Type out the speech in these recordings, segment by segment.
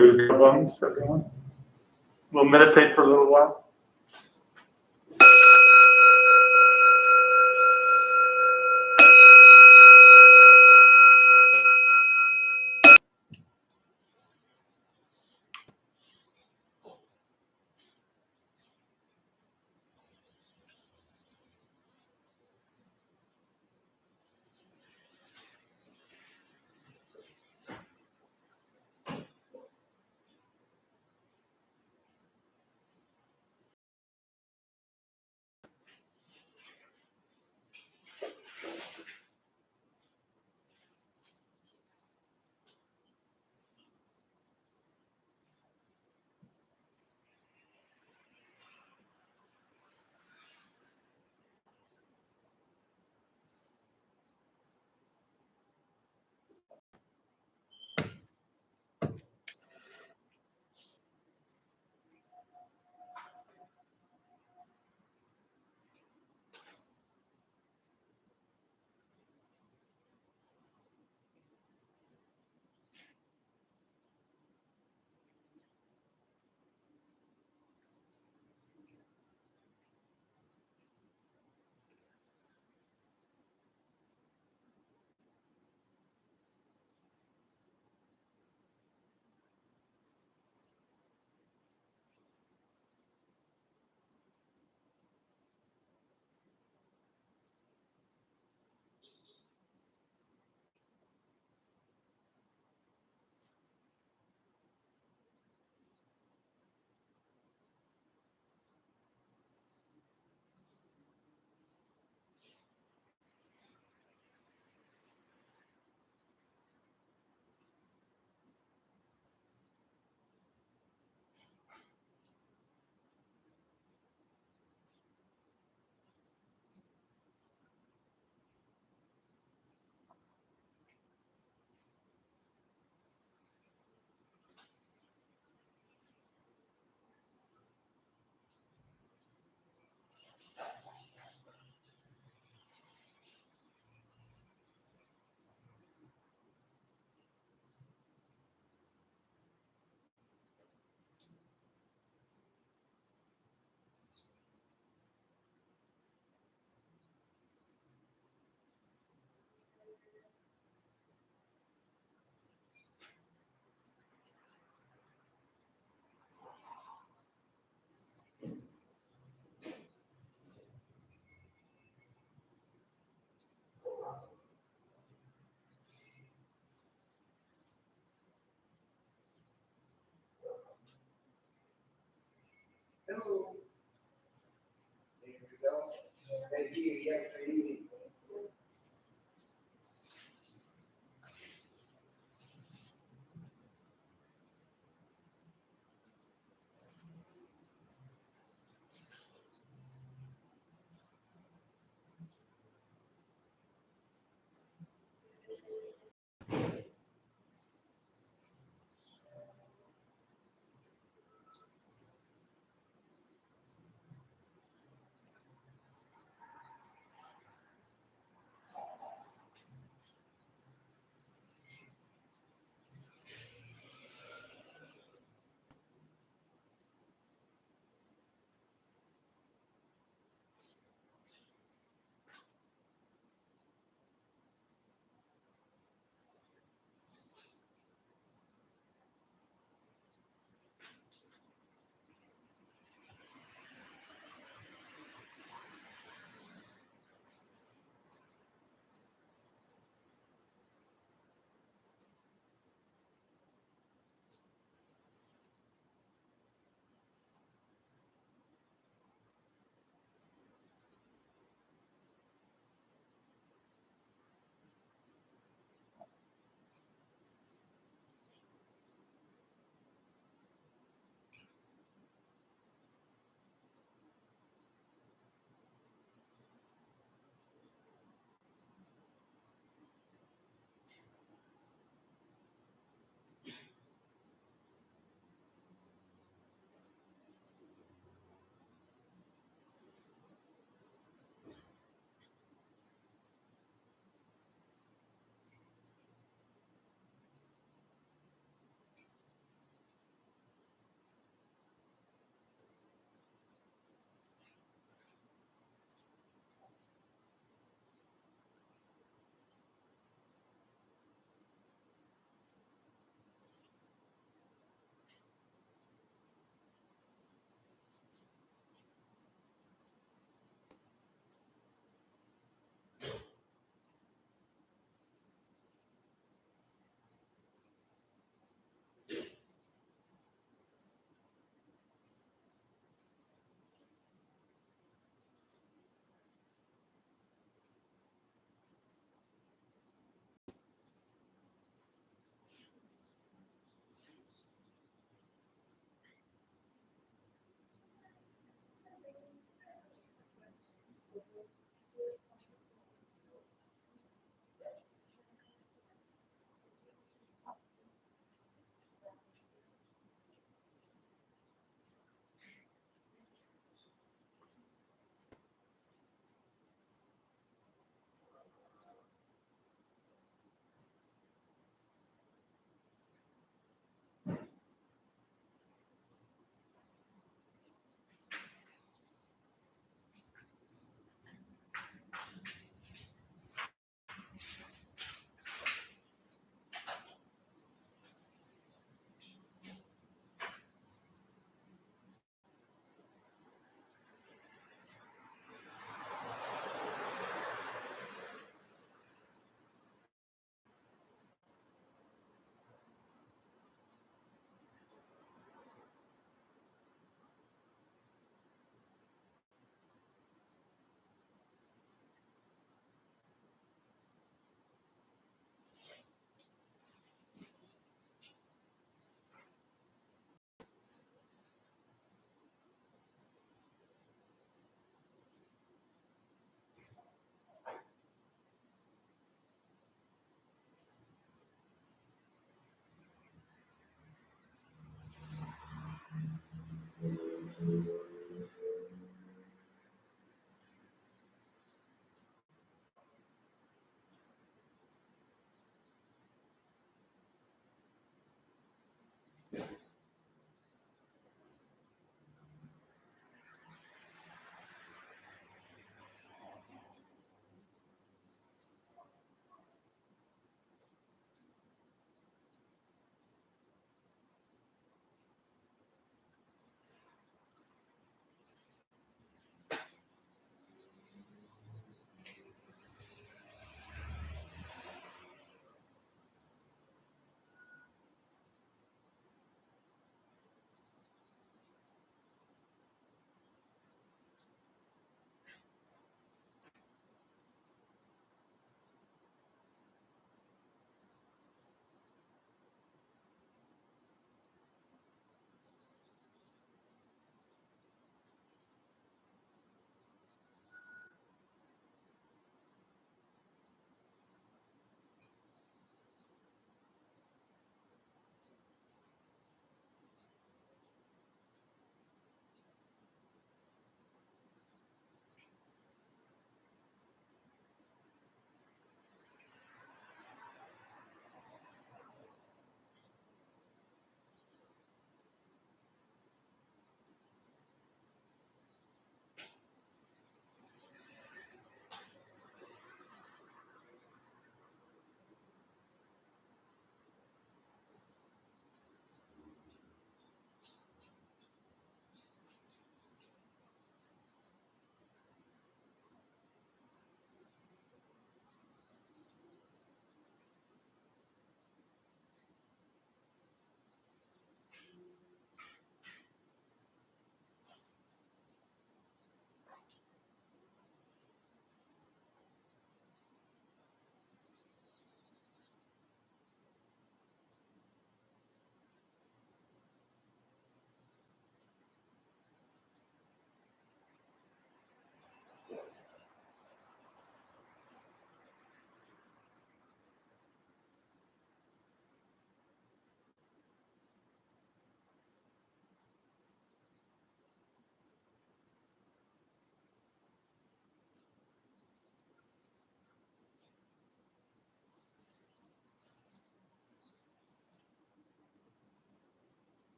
to bumps, everyone. We'll meditate for a little while. Hello. There we go. Thank you. Yes, good evening.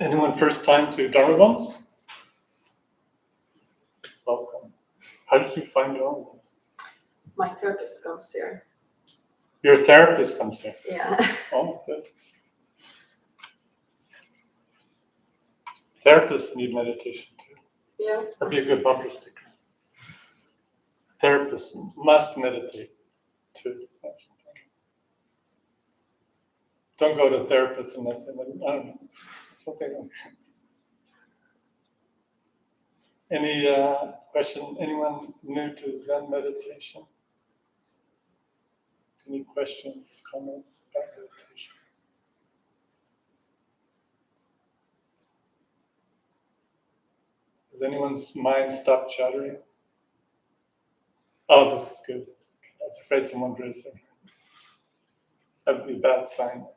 Anyone first time to Dharma Bums? Welcome. How did you find Dharma Bums? My therapist comes here. Your therapist comes here? Yeah. Oh, good. Therapists need meditation too. Yeah. That'd be a good bumper sticker. Therapists must meditate too. Don't go to therapists unless they, I don't know, something like that. Any question? Anyone new to Zen meditation? Any questions, comments about meditation? Has anyone's mind stopped chattering? Oh, this is good. I was afraid someone raised their hand. That would be a bad sign.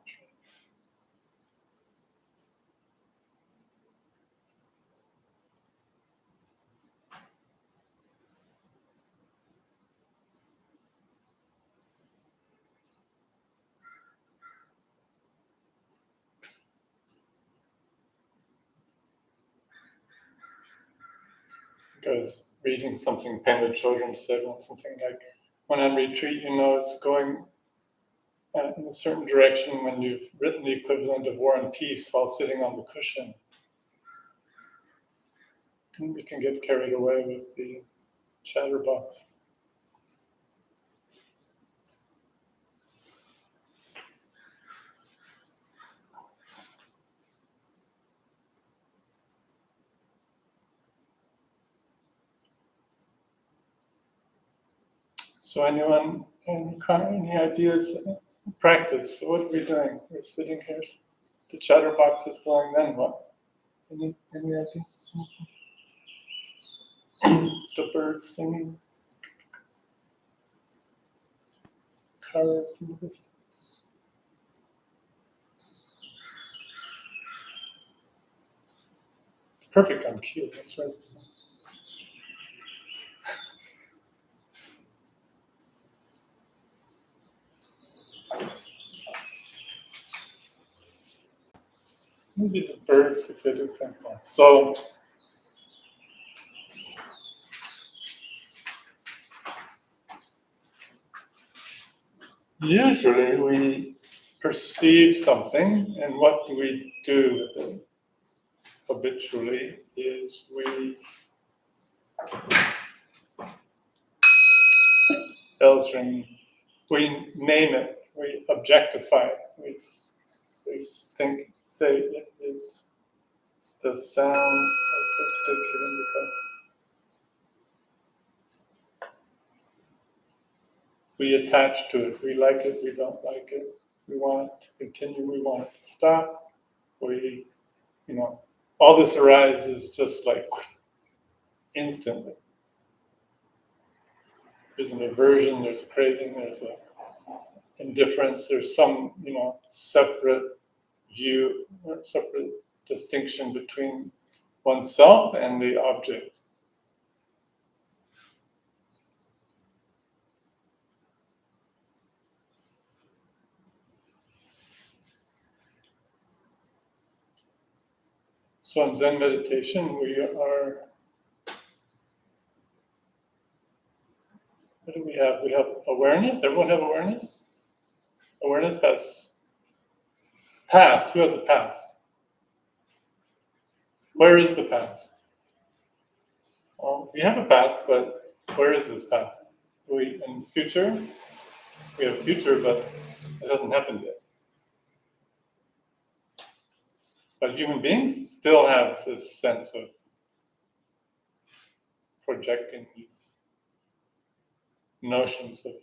I was reading something Panda Children said, and something like, when on retreat, you know it's going in a certain direction when you've written the equivalent of War and Peace while sitting on the cushion. And we can get carried away with the chatterbox. So anyone, any ideas, practice? So what are we doing? We're sitting here, the chatterbox is going, then what? Any ideas? The birds singing, cars in the distance. It's perfect on cue, that's right. Maybe the birds, a good example. So, usually we perceive something, and what do we do with it? Habitually, is we bells ring, we name it, we objectify it, we think, say it is the sound of the stick hitting the cup. We attach to it. We like it. We don't like it. We want it to continue. We want it to stop. We, all this arises just like instantly. There's an aversion. There's a craving. There's a indifference. There's some, separate view or separate distinction between oneself and the object. So in Zen meditation, we are, what do we have? We have awareness. Everyone have awareness? Awareness has past. Who has a past? Where is the past? Well, we have a past, but where is this past? We in the future? We have future, but it hasn't happened yet. But human beings still have this sense of projecting these notions of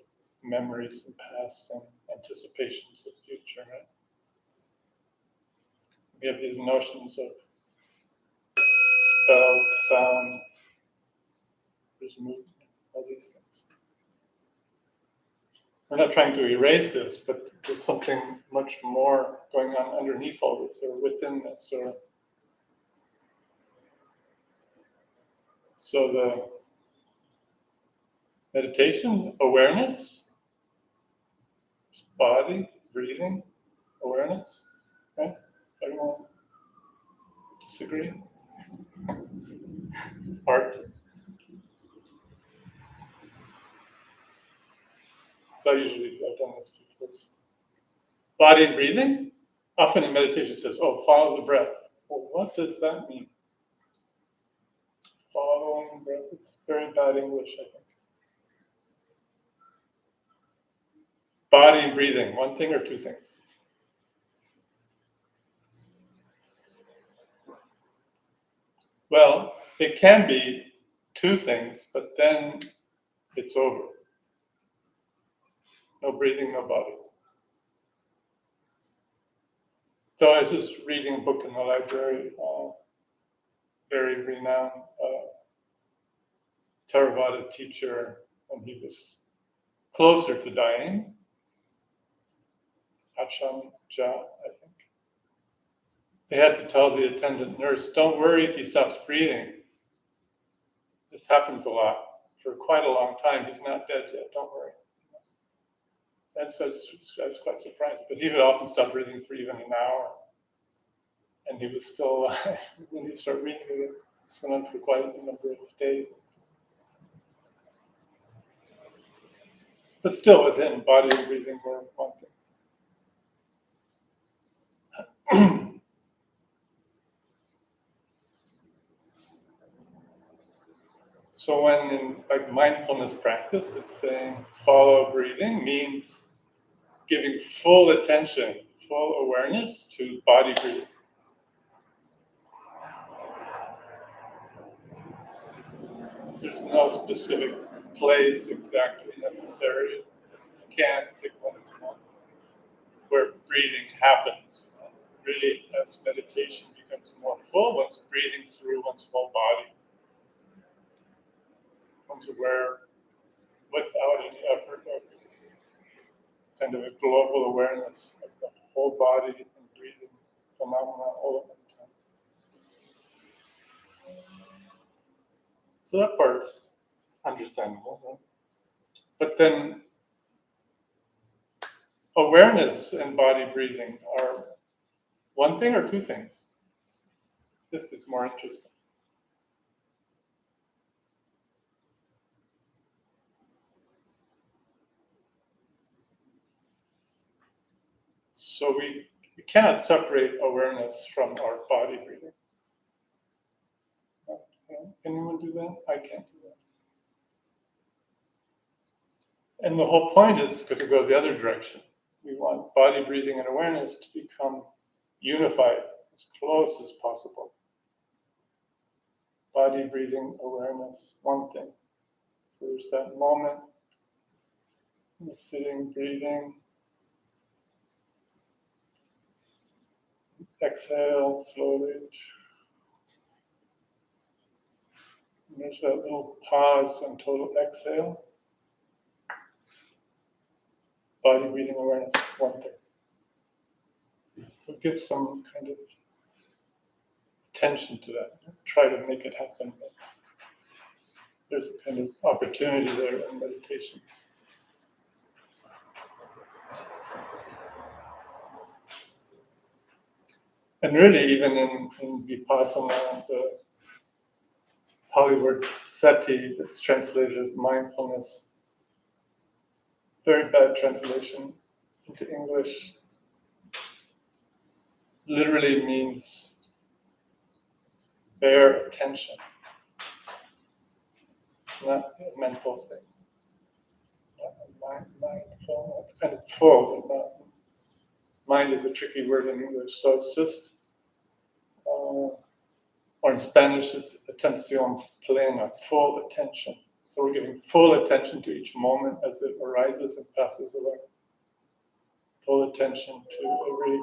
memories and past and anticipations of future, right? We have these notions of spell, sound, there's movement, all these things. We're not trying to erase this, but there's something much more going on underneath all this, or within this, or so the meditation, awareness, body, breathing, awareness, right? Everyone. Disagree? Art. So usually I've done this before. Body and breathing? Often in meditation it says, oh, follow the breath. Well, what does that mean? Following the breath. It's very bad English, I think. Body and breathing, one thing or two things? Well, it can be two things, but then it's over. No breathing, no body. So I was just reading a book in the library, very renowned Theravada teacher, when he was closer to dying, Ajahn Jha, I think. They had to tell the attendant nurse, don't worry if he stops breathing. This happens a lot for quite a long time. He's not dead yet, don't worry. And so I was quite surprised. But he would often stop breathing for even an hour. And he was still alive when he started breathing again. It's went on for quite a number of days. But still with him, body and breathing were one thing. So when in like mindfulness practice, it's saying follow breathing means giving full attention, full awareness to body breathing. There's no specific place exactly necessary. You can't pick one where breathing happens. Really, as meditation becomes more full, one's breathing through one's whole body. One's aware without any effort of kind of a global awareness of the whole body and breathing phenomena all at one time. So that part's understandable, right? But then awareness and body breathing are one thing or two things? This is more interesting. So we cannot separate awareness from our body breathing. Can anyone do that? I can't do that. And the whole point is to go the other direction. We want body breathing and awareness to become unified as close as possible. Body breathing, awareness, one thing. So there's that moment, sitting, breathing. Exhale slowly. And there's that little pause and total exhale. Body breathing awareness, one thing. So give some kind of attention to that. Try to make it happen. There's a kind of opportunity there in meditation. And really, even in Vipassana, the Pali word sati, that's translated as mindfulness, very bad translation into English, literally means bare attention. It's not a mental thing. Mindful, it's kind of full, but not. Mind is a tricky word in English, so it's just, or in Spanish, it's atención plena, full attention. So we're giving full attention to each moment as it arises and passes away. Full attention to every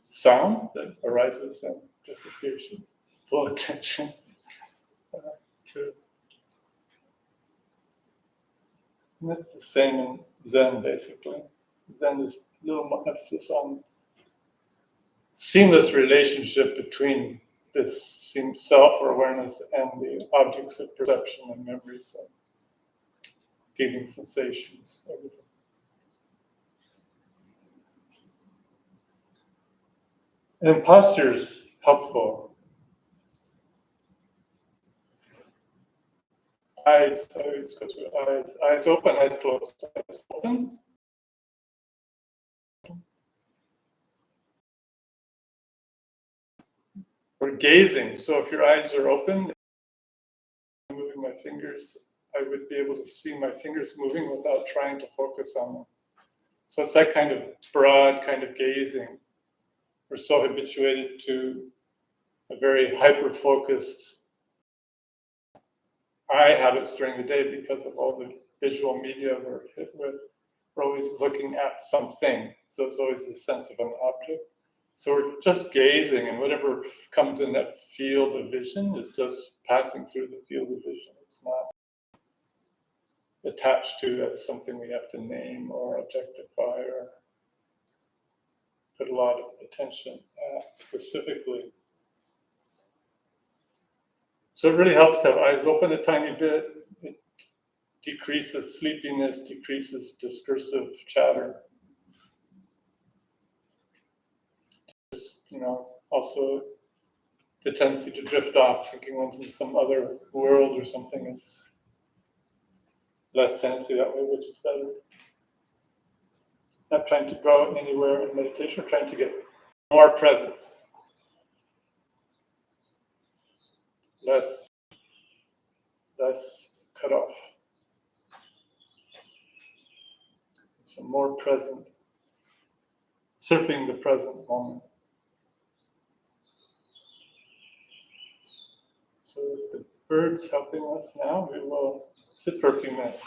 sound that arises and disappears. Full attention to. And that's the same in Zen, basically. Zen is a little more emphasis on seamless relationship between this self-awareness and the objects of perception and memories and feeling sensations, everything. And posture's helpful. Eyes, I always go through eyes. Eyes open, eyes closed. Eyes open. Or gazing. So if your eyes are open, moving my fingers, I would be able to see my fingers moving without trying to focus on them. So it's that kind of broad kind of gazing. We're so habituated to a very hyper-focused eye habits during the day because of all the visual media we're hit with. We're always looking at something. So it's always a sense of an object. So we're just gazing, and whatever comes in that field of vision is just passing through the field of vision. It's not attached to as something we have to name or objectify or put a lot of attention at specifically. So it really helps to have eyes open a tiny bit. It decreases sleepiness, decreases discursive chatter. Also the tendency to drift off, thinking one's in some other world or something is less tendency that way, which is better. Not trying to go anywhere in meditation, we're trying to get more present. Less cut off. So more present. Surfing the present moment. So with the birds helping us now, we will sit for a few minutes.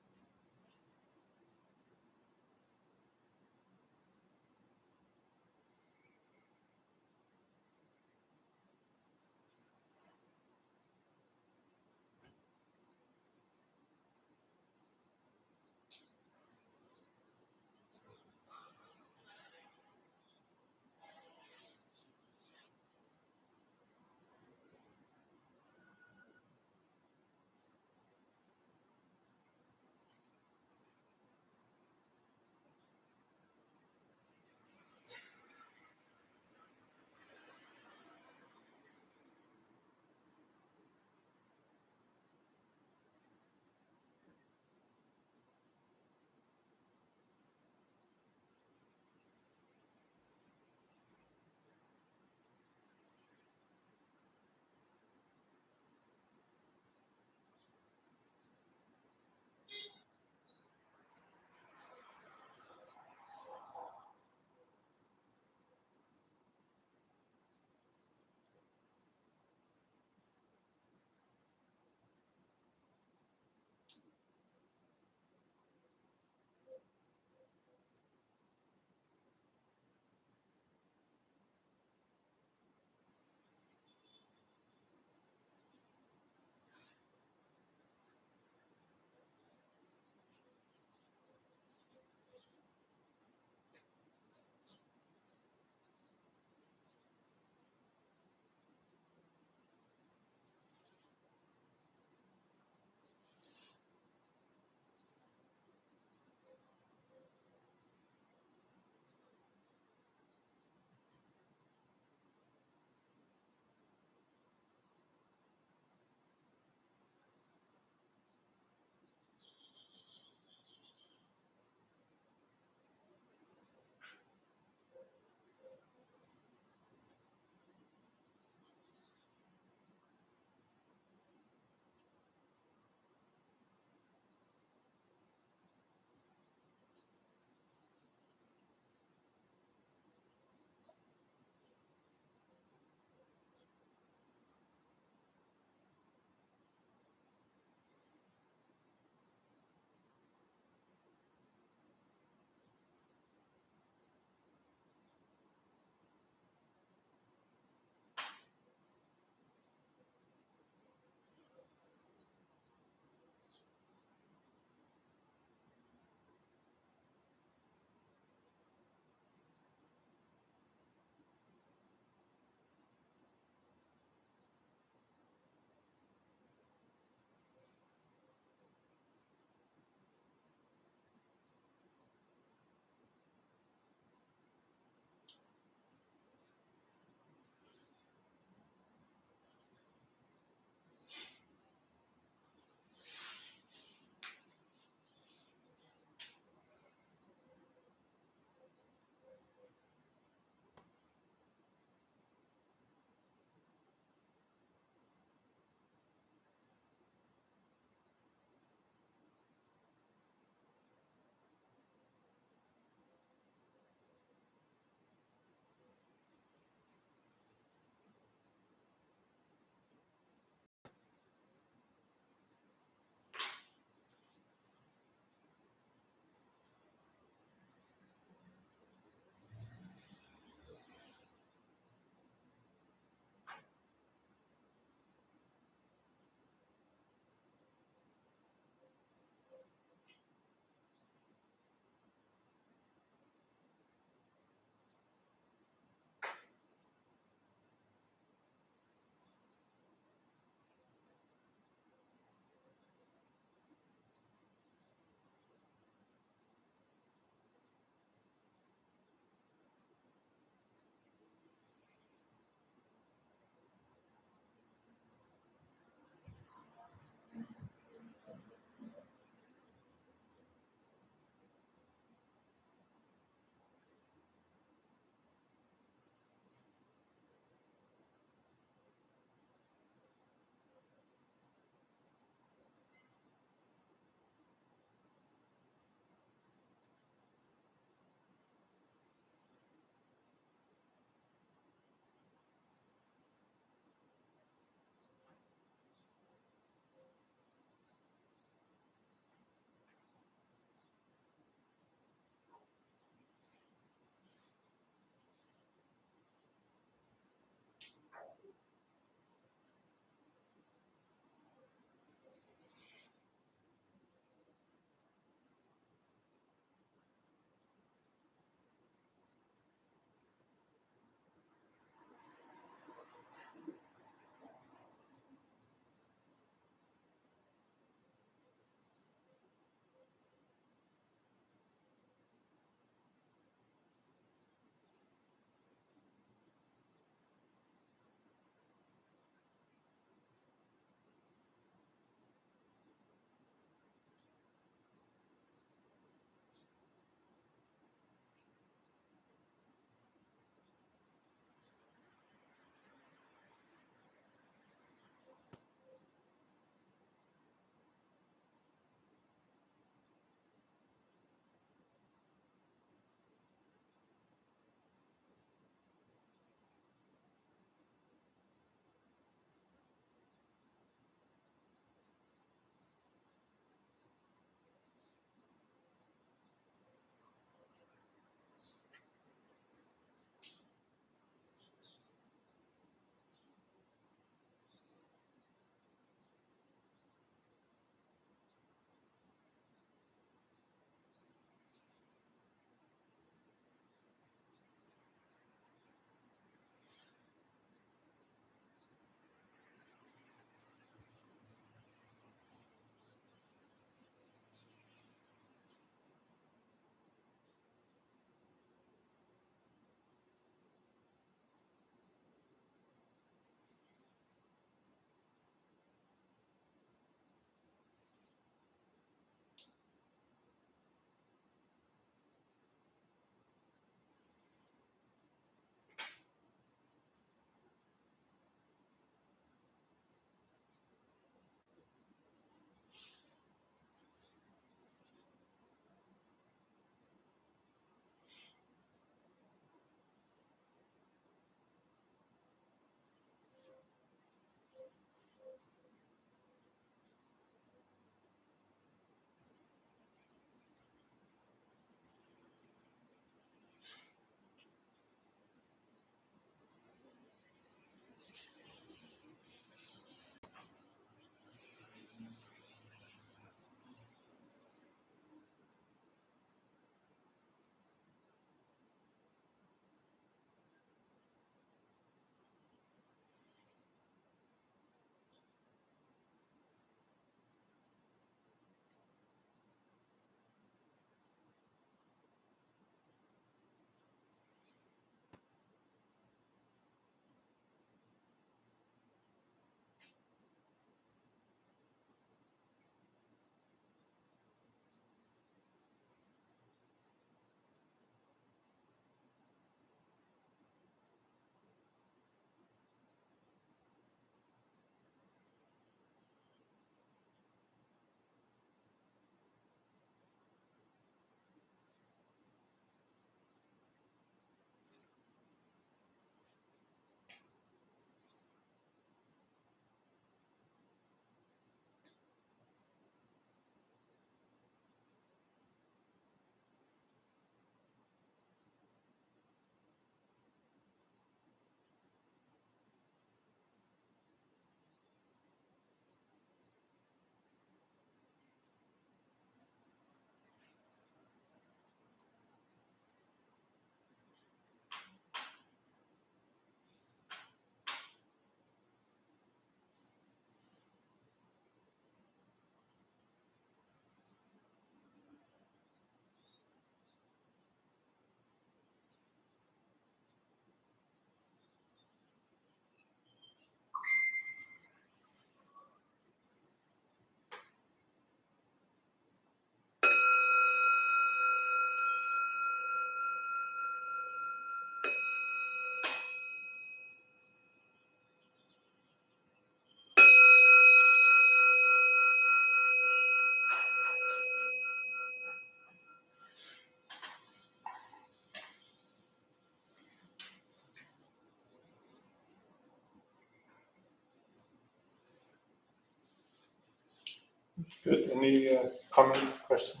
That's good. Any comments, questions?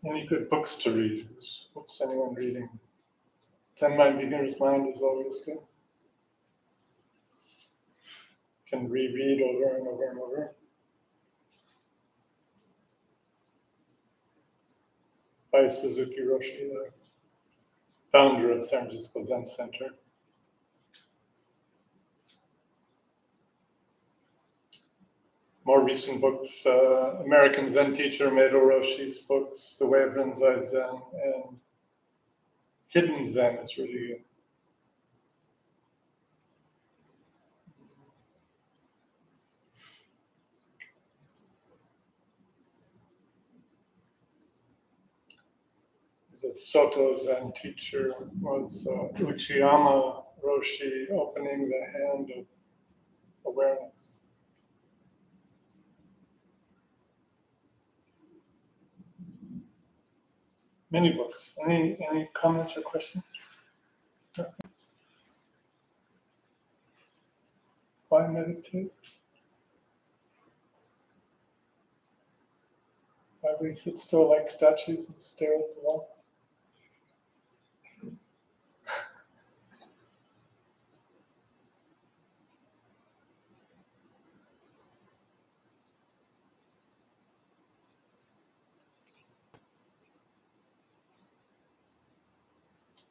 Any good books to read? What's anyone reading? Zen Mind, Beginner's Mind is always good. Can reread over and over and over. By Suzuki Roshi, the founder of San Francisco Zen Center. More recent books, American Zen teacher Medo Roshi's books, The Way of Rinzai Zen, and Hidden Zen is really good. The Soto Zen teacher was Uchiyama Roshi, opening the hand of awareness. Many books. Any comments or questions? Why meditate? Why we sit still like statues and stare at the wall?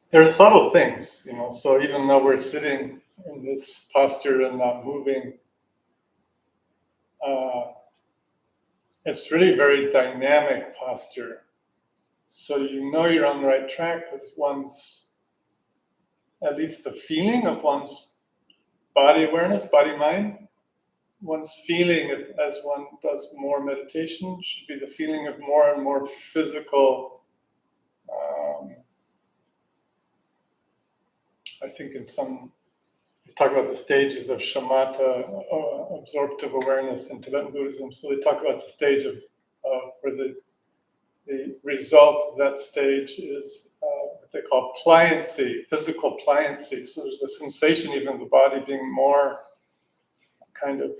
There's subtle things, so even though we're sitting in this posture and not moving, it's really very dynamic posture. So you're on the right track because at least the feeling of one's body awareness, body mind, one's feeling as one does more meditation should be the feeling of more and more physical. I think we talk about the stages of shamatha, absorptive awareness in Tibetan Buddhism. So they talk about the stage of where the result of that stage is what they call pliancy, physical pliancy. So there's the sensation even of the body being more kind of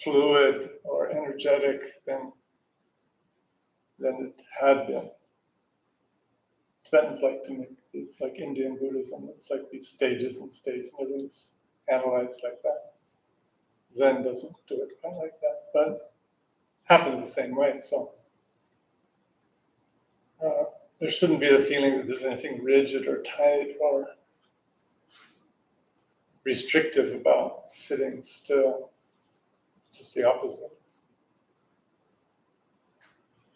fluid or energetic than it had been. Tibetans like to make it's like Indian Buddhism. It's like these stages and states, and everything's analyzed like that. Zen doesn't do it quite like that, but happens the same way. So there shouldn't be the feeling that there's anything rigid or tight or restrictive about sitting still. It's just the opposite.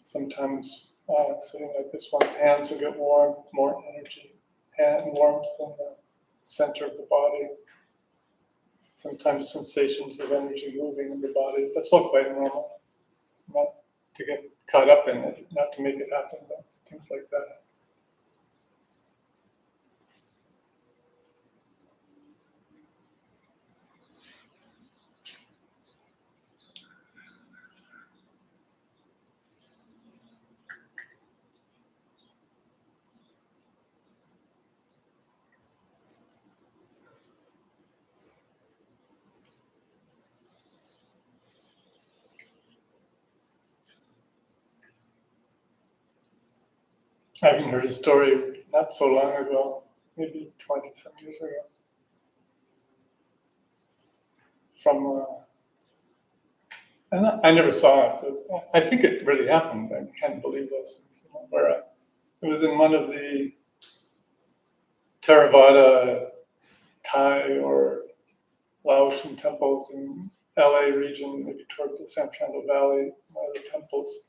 Sometimes sitting like this, one's hands will get warm, more energy, hand warmth in the center of the body. Sometimes sensations of energy moving in the body. That's all quite normal. Not to get caught up in it, not to make it happen, but things like that. I even heard a story not so long ago, maybe 20 some years ago, from, and I never saw it, but I think it really happened. I can't believe those things. Where it was in one of the Theravada Thai or Laotian temples in LA region, maybe toward the San Fernando Valley, one of the temples.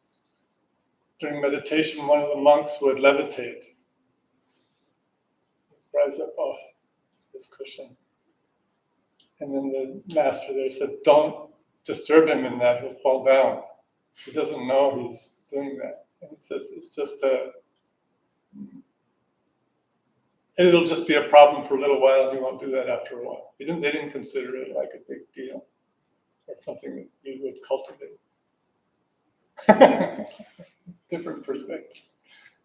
During meditation, one of the monks would levitate, rise up off his cushion. And then the master there said, don't disturb him in that, he'll fall down. He doesn't know he's doing that. And he says, it's just it'll just be a problem for a little while, he won't do that after a while. They didn't consider it like a big deal or something that you would cultivate. Different perspective.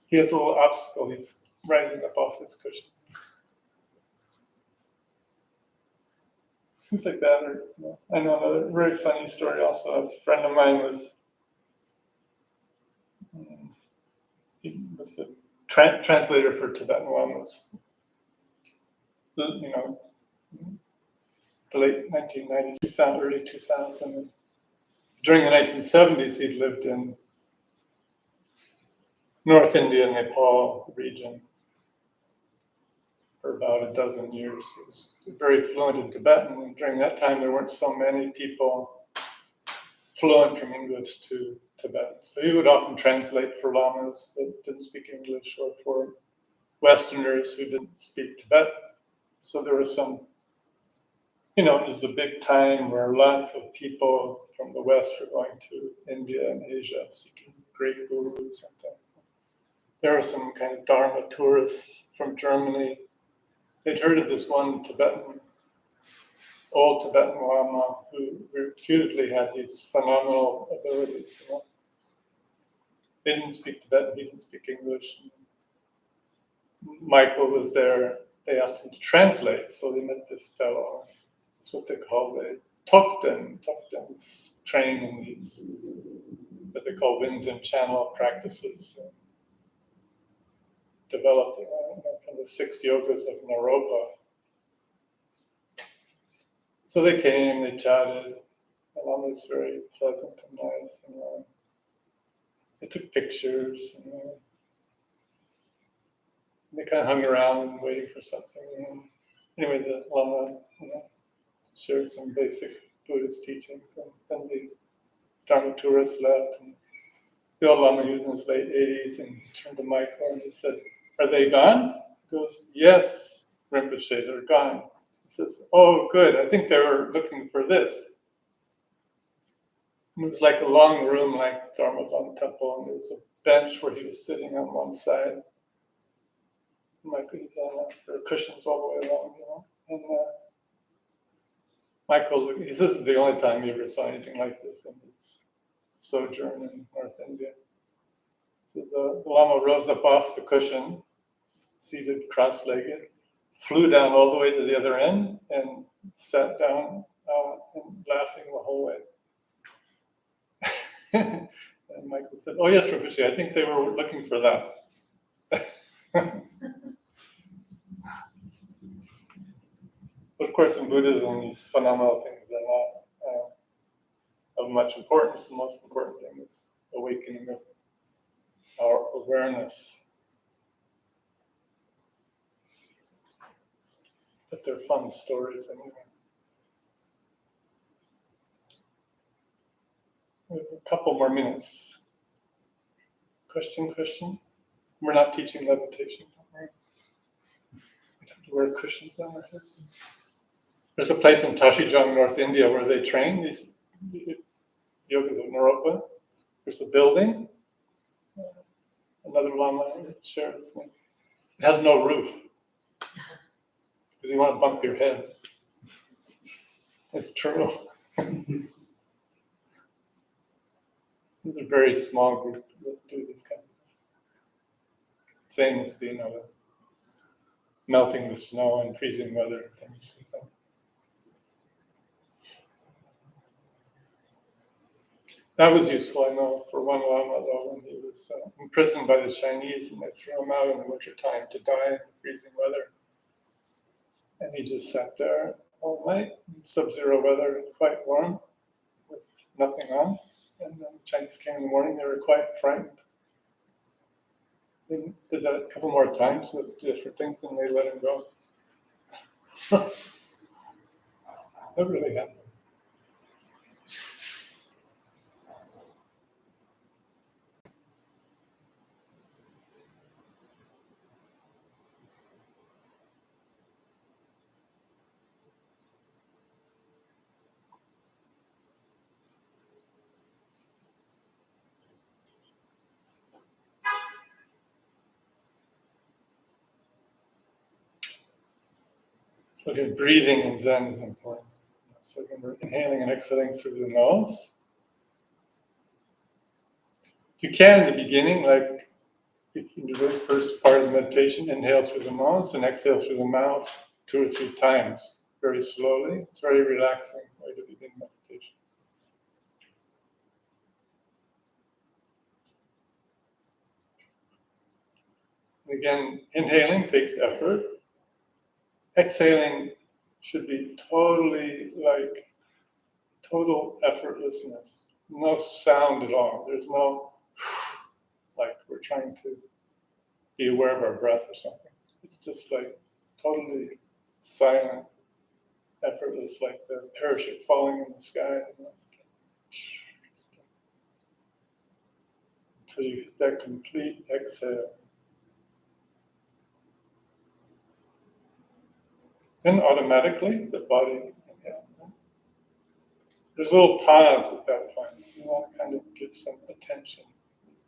He has a little obstacle, he's rising up off this cushion. Things like that. Or, I know another very funny story also. A friend of mine was, he was a translator for Tibetan lamas. The late 1990s, early 2000. During the 1970s, he lived in North India, Nepal region for about a dozen years. He was very fluent in Tibetan. And during that time, there weren't so many people fluent from English to Tibetan. So he would often translate for lamas that didn't speak English or for Westerners who didn't speak Tibetan. So there was some, it was a big time where lots of people from the West were going to India and Asia seeking great gurus and things. There were some kind of Dharma tourists from Germany. They'd heard of this one old Tibetan Lama who reputedly had these phenomenal abilities. They didn't speak Tibetan, he didn't speak English. Michael was there, they asked him to translate, so they met this fellow. That's what they call the Tokdens train in these, what they call winds and channel practices. Developed from the 6 yogas of Naropa. So they came, they chatted. The Lama was very pleasant and nice. They took pictures. They kind of hung around waiting for something. Anyway, the Lama shared some basic Buddhist teachings, and then the Dharma tourists left. And the old Lama, he was in his late 80s, and he turned to Michael and he said, "Are they gone?" He goes, "Yes, Rinpoche, they're gone." He says, "Oh, good, I think they were looking for this." It was like a long room, like Dharmabam temple, and there was a bench where he was sitting on one side. Michael was on there were cushions all the way along, And Michael, he says this is the only time he ever saw anything like this in his sojourn in North India. So the Lama rose up off the cushion, seated cross-legged, flew down all the way to the other end, and sat down and laughing the whole way. And Michael said, "Oh yes, Rinpoche, I think they were looking for that." But of course, in Buddhism, these phenomenal things are not of much importance. The most important thing is awakening of our awareness. But they're fun stories anyway. We have a couple more minutes. Question? We're not teaching levitation, don't worry. We have to wear cushions on our head. There's a place in Tashijong, North India, where they train these yogas of Naropa. There's a building. Another Lama shared this name. It has no roof because you want to bump your head. It's true. There's a very small group that do this kind of things. Same as the melting the snow and freezing weather and things like that. That was useful, I know, for one Lama, though, when he was imprisoned by the Chinese and they threw him out in the wintertime to die in the freezing weather. And he just sat there all night in sub-zero weather, quite warm, with nothing on. And then the Chinese came in the morning, they were quite frightened. They did that a couple more times with different things, and they let him go. That really happened. So again, breathing in Zen is important. So again, we're inhaling and exhaling through the nose. You can in the beginning, like if you do the first part of the meditation, inhale through the nose and exhale through the mouth 2 or 3 times, very slowly. It's very relaxing way to begin meditation. Again, inhaling takes effort. Exhaling should be totally like total effortlessness. No sound at all. There's no like we're trying to be aware of our breath or something. It's just like totally silent, effortless, like the parachute falling in the sky. Until you hit that complete exhale. Then automatically the body, there's a little pause at that point. So you want to kind of give some attention,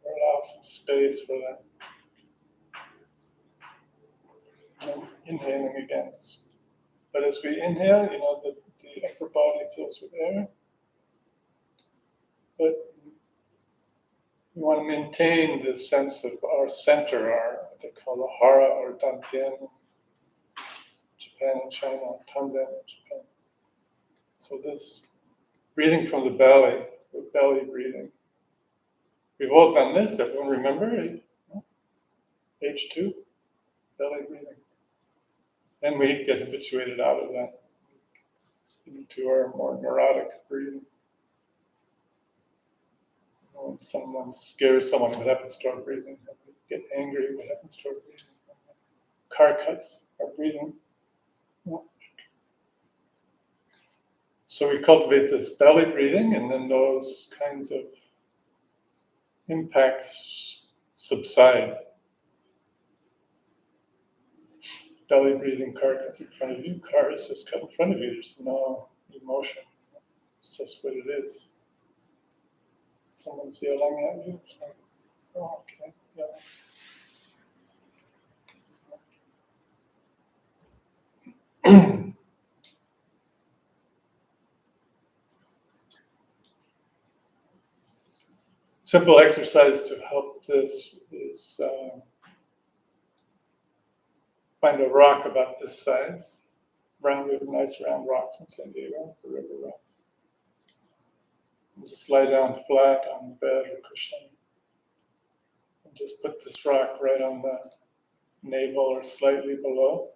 or allow some space for that. And then inhaling again. But as we inhale, the upper body fills with air. But we want to maintain this sense of our center, what they call the hara or dantian in Japan and China, tanden in Japan. So this breathing from the belly, with belly breathing. We've all done this, everyone remember? H2, belly breathing. Then we get habituated out of that into our more neurotic breathing. When someone scares someone, what happens to our breathing? When we get angry, what happens to our breathing? Car cuts our breathing. So we cultivate this belly breathing, and then those kinds of impacts subside. Belly breathing, car cuts in front of you, car is just cut in front of you, there's no emotion. It's just what it is. Someone's yelling at you, it's like, oh, okay, yeah. Simple exercise to help this is find a rock about this size. We have nice round rocks in San Diego, the river rocks. And just lie down flat on the bed or cushion. And just put this rock right on the navel or slightly below.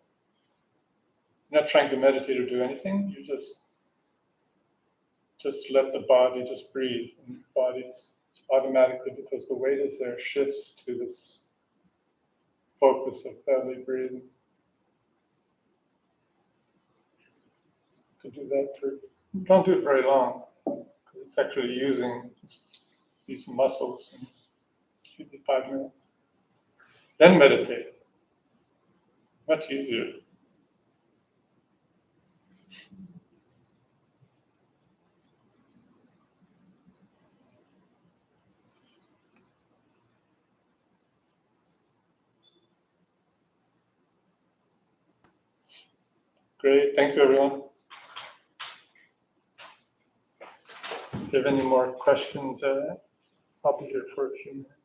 You're not trying to meditate or do anything. You just let the body just breathe. And the body's automatically, because the weight is there, shifts to this focus of belly breathing. You can do that don't do it very long, because it's actually using these muscles in 5 minutes. Then meditate. Much easier. Great, thank you everyone. If you have any more questions, I'll be here for a few minutes.